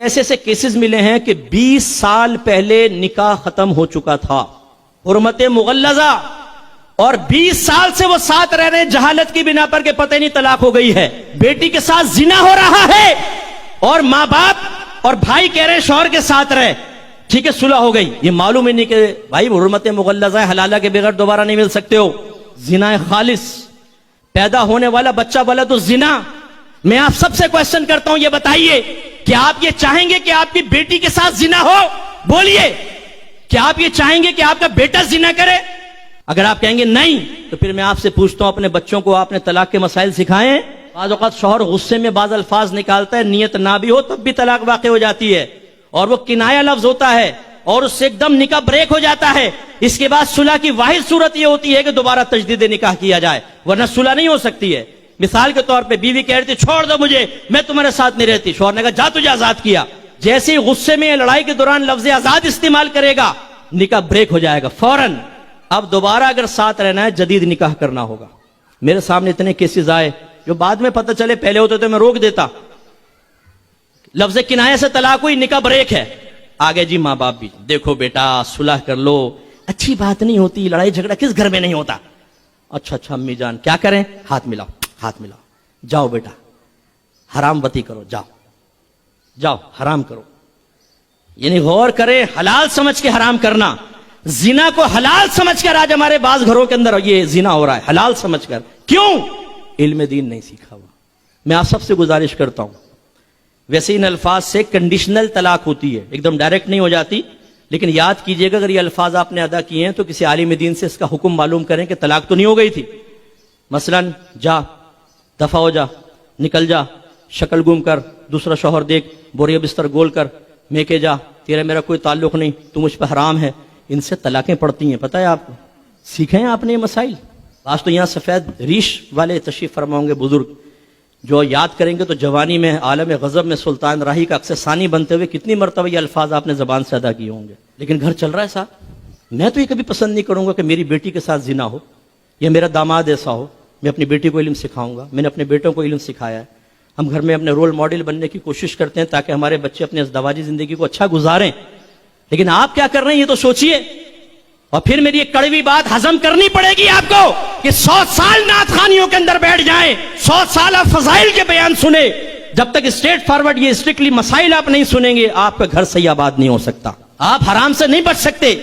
ایسے ایسے کیسز ملے ہیں کہ 20 سال پہلے نکاح ختم ہو چکا تھا، حرمت مغلظہ، اور 20 سال سے وہ ساتھ رہ رہے ہیں جہالت کی بنا پر کہ پتہ نہیں طلاق ہو گئی ہے، بیٹی کے ساتھ زنا ہو رہا ہے، اور ماں باپ اور بھائی کہہ رہے ہیں شوہر کے ساتھ رہے، ٹھیک ہے صلح ہو گئی، یہ معلوم ہی نہیں کہ بھائی حرمت مغلظہ ہے، حلالہ کے بغیر دوبارہ نہیں مل سکتے ہو، زنا خالص، پیدا ہونے والا بچہ والا تو زنا۔ میں آپ سب سے کوشچن کرتا ہوں، یہ بتائیے کہ آپ یہ چاہیں گے کہ آپ کی بیٹی کے ساتھ زنا ہو؟ بولیے، کیا آپ یہ چاہیں گے کہ آپ کا بیٹا زنا کرے؟ اگر آپ کہیں گے نہیں، تو پھر میں آپ سے پوچھتا ہوں، اپنے بچوں کو آپ نے طلاق کے مسائل سکھائے ہیں؟ بعض اوقات شوہر غصے میں بعض الفاظ نکالتا ہے، نیت نہ بھی ہو تب بھی طلاق واقع ہو جاتی ہے، اور وہ کنایہ لفظ ہوتا ہے، اور اس سے ایک دم نکاح بریک ہو جاتا ہے۔ اس کے بعد صلح کی واحد صورت یہ ہوتی ہے کہ دوبارہ تجدید نکاح کیا جائے، ورنہ صلح نہیں ہو سکتی ہے۔ مثال کے طور پہ بیوی کہہ رہی تھی چھوڑ دو مجھے، میں تمہارے ساتھ نہیں رہتی، شوہر نے کہا جا تجھے آزاد کیا، جیسے ہی غصے میں لڑائی کے دوران لفظ آزاد استعمال کرے گا، نکاح بریک ہو جائے گا فوراً۔ اب دوبارہ اگر ساتھ رہنا ہے جدید نکاح کرنا ہوگا۔ میرے سامنے اتنے کیسز آئے جو بعد میں پتہ چلے، پہلے ہوتے تو میں روک دیتا، لفظ کنایہ سے طلاق ہوئی، نکاح بریک ہے، آگے جی ماں باپ بھی دیکھو بیٹا صلح کر لو، اچھی بات نہیں ہوتی، لڑائی جھگڑا کس گھر میں نہیں ہوتا؟ اچھا امی جان کیا کریں؟ ہاتھ ملاؤ، ہاتھ ملاؤ، جاؤ بیٹا حرام بتی کرو، جاؤ جاؤ حرام کرو، یعنی غور کرے، حلال سمجھ کے حرام کرنا، زنا کو حلال سمجھ کر آج ہمارے بعض گھروں کے اندر یہ زنا ہو رہا ہے، حلال سمجھ کر۔ کیوں؟ علم دین نہیں سیکھا ہوا۔ میں آپ سب سے گزارش کرتا ہوں، ویسے ان الفاظ سے کنڈیشنل طلاق ہوتی ہے، ایک دم ڈائریکٹ نہیں ہو جاتی، لیکن یاد کیجئے گا اگر یہ الفاظ آپ نے ادا کیے ہیں تو کسی عالم دین سے اس کا حکم معلوم کریں کہ طلاق تو نہیں ہو گئی تھی، مثلا جا، دفع ہو جا، نکل جا، شکل گم کر، دوسرا شوہر دیکھ، بوریا بستر گول کر، میکے جا، تیرا میرا کوئی تعلق نہیں، تو مجھ پہ حرام ہے، ان سے طلاقیں پڑتی ہیں، پتہ ہے آپ کو؟ سیکھیں ہیں آپ نے یہ مسائل؟ آج تو یہاں سفید ریش والے تشریف فرما ہوں گے بزرگ، جو یاد کریں گے تو جوانی میں عالم غضب میں سلطان راہی کا اکثر ثانی بنتے ہوئے کتنی مرتبہ یہ الفاظ آپ نے زبان سے ادا کیے ہوں گے، لیکن گھر چل رہا ہے صاحب۔ میں تو یہ کبھی پسند نہیں کروں گا کہ میری بیٹی کے ساتھ زنا ہو یا میرا داماد ایسا ہو۔ میں اپنی بیٹی کو علم سکھاؤں گا، میں نے اپنے بیٹوں کو علم سکھایا ہے، ہم گھر میں اپنے رول ماڈل بننے کی کوشش کرتے ہیں تاکہ ہمارے بچے اپنے ازدواجی زندگی کو اچھا گزاریں، لیکن آپ کیا کر رہے ہیں یہ تو سوچئے۔ اور پھر میری ایک کڑوی بات ہضم کرنی پڑے گی آپ کو کہ 100 سال نعت خوانیوں کے اندر بیٹھ جائیں، 100 سال آپ فضائل کے بیان سنیں، جب تک اسٹریٹ فارورڈ یہ اسٹرکٹلی مسائل آپ نہیں سنیں گے، آپ کا گھر صحیح آباد نہیں ہو سکتا، آپ حرام سے نہیں بچ سکتے۔